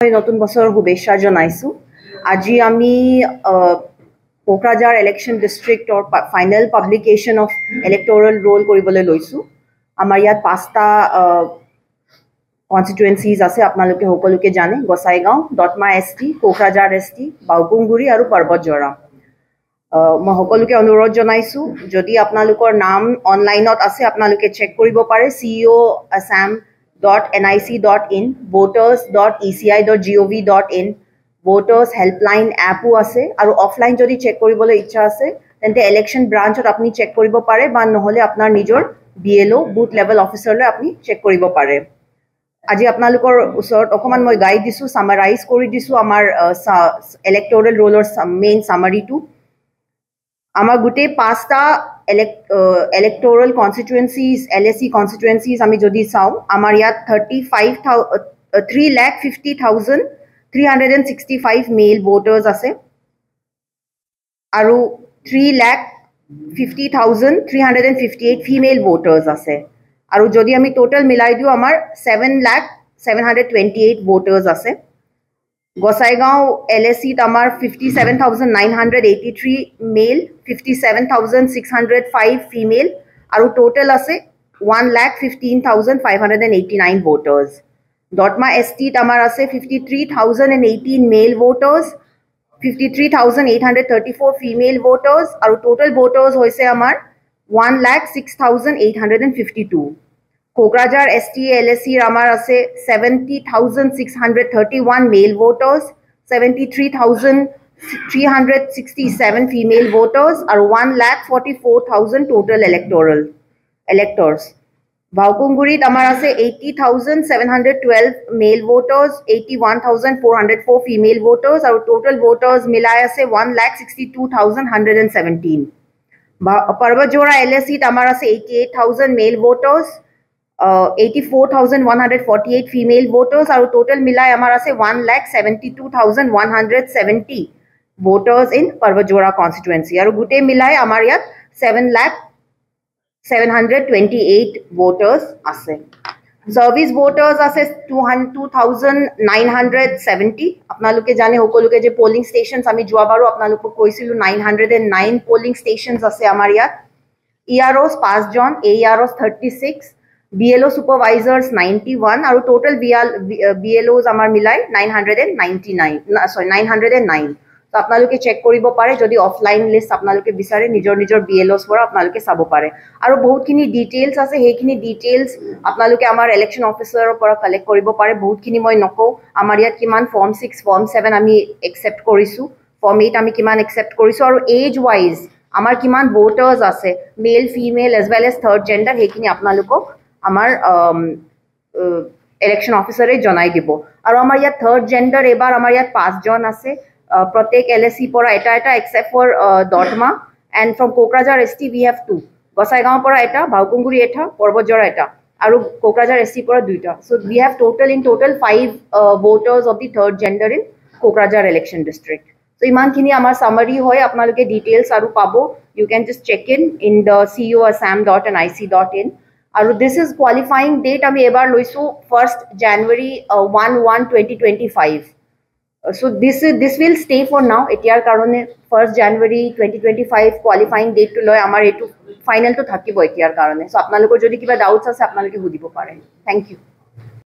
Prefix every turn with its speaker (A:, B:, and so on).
A: নতুন বছৰৰ শুভেচ্ছা জনাইছো। আজি আমি কোকৰাঝাৰ ইলেকশ্যন ডিষ্ট্ৰিক্টৰ final publication of electoral roll কৰিবলৈ লৈছোঁ। আমাৰ ইয়াত 5টা কনষ্টিটুৱেঞ্চিজ আছে, আপোনালোকে সকলোকে জানে। গোসাইগাঁও, দতমা ST, কোকৰাঝাৰ ST, বাউকুংগুৰি আৰু পৰ্বতজৰা। মই সকলোকে অনুৰোধ জনাইছোঁ, যদি আপোনালোকৰ নাম অনলাইনত আছে আপোনালোকে চেক কৰিব পাৰে। CEO.assam.nic.in, voters.eci.gov.in, voters helpline এপো আছে। আৰু অফলাইন যদি চেক কৰিবলৈ ইচ্ছা আছে তেন্তে ইলেকশ্যন ব্ৰাঞ্চত আপুনি চেক কৰিব পাৰে, বা নহ'লে আপোনাৰ নিজৰ BLO বুথ লেভেল অফিচাৰলৈ আপুনি চেক কৰিব পাৰে। আজি আপোনালোকৰ ওচৰত অকণমান মই গাইড দিছোঁ, চামাৰাইজ কৰি দিছোঁ আমাৰ ইলেক্টৰেল ৰোলৰ মেইন চামাৰিটো। আমাৰ গোটেই 5টা ইলেক্টৰেল কনষ্টিটুৱেঞ্চিজ, LAC কনষ্টিটুৱেঞ্চিজ আমি যদি চাওঁ, আমাৰ ইয়াত 3,50,365 মেইল ভোটাৰ্ছ আছে আৰু 3,50,358 ফিমেল ভোটাৰ্ছ আছে। আৰু যদি আমি টোটেল মিলাই দিওঁ আমাৰ 7,728 ভোটাৰ্ছ আছে। গোসাইগাঁও LACত আমাৰ 57,983 মেইল, 57,605 ফিমেল আৰু টোটেল আছে 1,15,589 ভোটাৰ্ছ। দতমা STত আমাৰ আছে 53,018 মেইল ভোটাৰ্ছ, 53,834 ফিমেল ভোটাৰ্ছ আৰু টোটেল ভোটাৰ্ছ হৈছে আমাৰ 1,06,852। কোকৰাঝাৰ ST LACৰ আমাৰ আছে 70,631 মেইল ভোটাৰ্ছ, 73,367 ফিমেল ভোটাৰ্ছ আৰু 1,44,000 টোটেল ইলেক্টৰ্ছ। বাউকুংগুৰিত আমাৰ আছে 80,712 মেইল ভোটাৰ্ছ, 81,404 ফিমেল ভোটাৰ্ছ আৰু টোটেল ভোটাৰ্ছ মিলাই আছে 1,62,117। পৰ্বতজৰা LACত আমাৰ আছে 88,000 মেইল ভোটাৰ্ছ, 84,148 ফিমেল ভোটাৰ্ছ আৰু টোটেল মিলাই আমাৰ আছে 1,72,170 ভোটাৰ্ছ ইন পৰ্বতজৰা কনষ্টিটুৱেঞ্চি। আৰু গোটেই মিলাই আমাৰ ইয়াত 7,728 ভোটাৰ্ছ আছে। ছাৰ্ভিচ ভোটাৰ্ছ আছে 2,970। আপোনালোকে জানে সকলোকে যে পলিং ষ্টেচনছ আমি যোৱাবাৰো আপোনালোকক কৈছিলোঁ 909 পলিং ষ্টেচনছ আছে আমাৰ ইয়াত। EROs 5জন, AEROs 36, BLO supervisors 91 আৰু টোটেল BLOs আমাৰ মিলাই 909। তো আপোনালোকে চেক কৰিব পাৰে, যদি অফলাইন লিষ্ট আপোনালোকে বিচাৰে নিজৰ BLOs পৰা আপোনালোকে চাব পাৰে। আৰু বহুতখিনি ডিটেইলছ আছে, সেইখিনি ডিটেইলছ আপোনালোকে আমাৰ ইলেকশ্যন অফিচাৰৰ পৰা কালেক্ট কৰিব পাৰে। বহুতখিনি মই নকওঁ, আমাৰ ইয়াত কিমান Form 6, Form 7 আমি একচেপ্ট কৰিছোঁ, Form 8 আমি কিমান একচেপ্ট কৰিছোঁ, আৰু এজ ৱাইজ আমাৰ কিমান ভোটাৰ্ছ আছে, male female as well as third gender, সেইখিনি আপোনালোকক আমাৰ ইলেকশ্যন অফিচাৰে জনাই দিব। আৰু আমাৰ ইয়াত থাৰ্ড জেণ্ডাৰ এইবাৰ আমাৰ ইয়াত 5জন আছে, প্ৰত্যেক LAC পৰা এটা except for Dotma, and from Kokrajhar ST we have 2, গোসাইগাঁৱৰ পৰা এটা, বাউকুংগুৰি এটা, পৰ্বতজৰা এটা, আৰু কোকৰাঝাৰ ST পৰা 2টা। So we have in total 5 voters of the third gender in Kokrajhar election district. So ইমানখিনি আমাৰ চামাৰি হয়, আপোনালোকে ডিটেইলছ আৰু পাব। You can just check in the CEO.assam.nic.in. আৰু দিছ ইজ কোৱালিফাইং ডেট আমি এবাৰ লৈছোঁ 1st January 1/1/2025. So this will stay for now. এতিয়াৰ কাৰণে 1st January 2025 কোৱালিফাইং ডেটটো লৈ আমাৰ এইটো ফাইনেলটো থাকিব এতিয়াৰ কাৰণে। So আপোনালোকৰ যদি কিবা ডাউটছ আছে আপোনালোকে সুধিব পাৰে। Thank U.